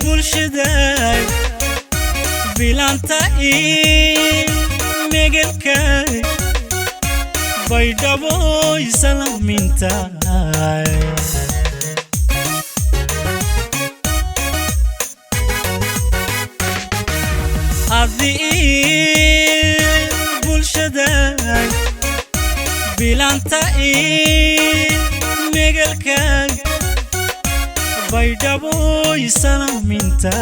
bulshada bilanta megelka Baydhabo salaminta bulshada bilanta megelka Baydhabo salaminta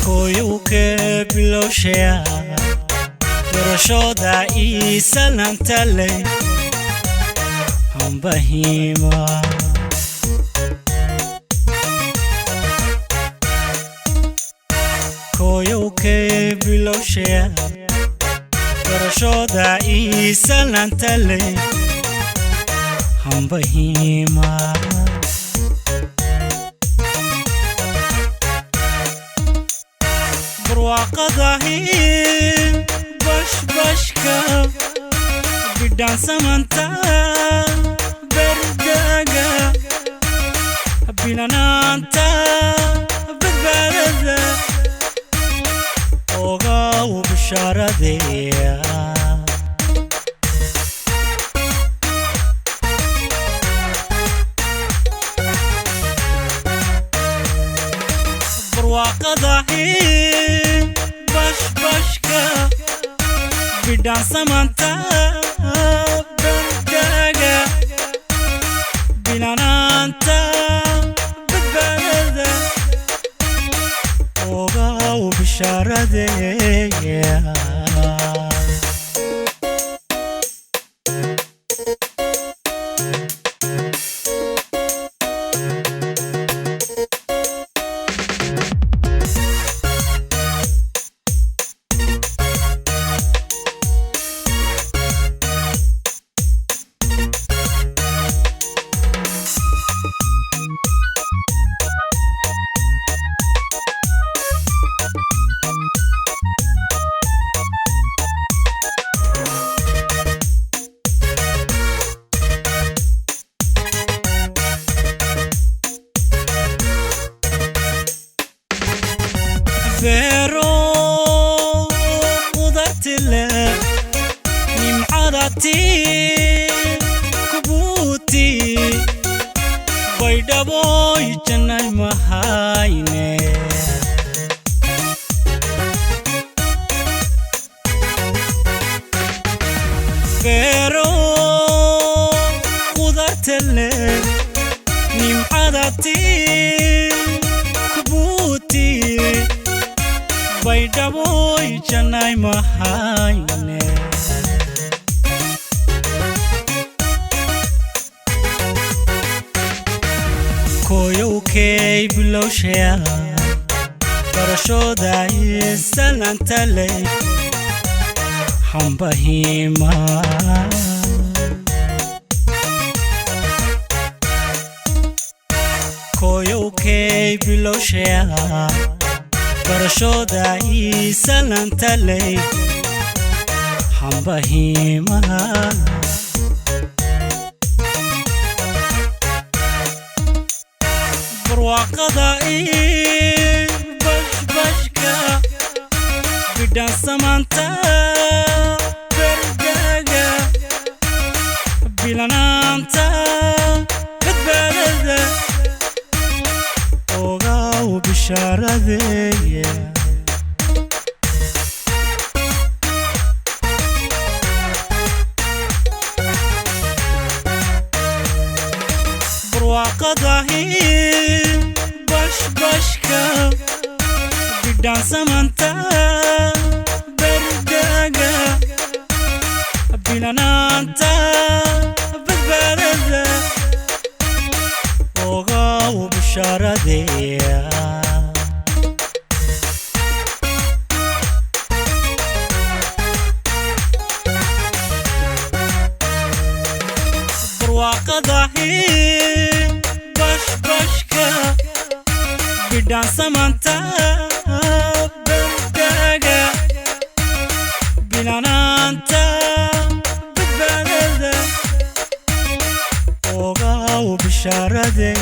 koyuke biloshaya dorashoda salanta le hambahima koyuke biloshaya dorashoda salanta le hambahima برواقضاهي باش باشكا بدان سمانتا برداقا بلانانتا بدبالذا اوغا وبشارة ديا برواقضاهي bashka bidan samanta berdaga bilananta bedbalada oga ubsharade بيرو قدرت له نمعادتي كبوتي Baydhabo janaay mahayne بيرو قدرت له نمعادتي كبوتي Baydhabo janaay mahayne koyuke biloshaya dorashoda salanta le hambahima koyuke biloshaya dorashoda salanta le hambahima برواقضاي باش باشكا بدان سمانتا برداقا بلانانتا بدبالذا اوغا وبشارة ذي برواقضاي bashka bidan samanta berdaga bilananta bedbalada oga ubsharade قضاهي باش باشكا بدان سمانتا برداقا بلانانتا ببادة وغاو بشارة دي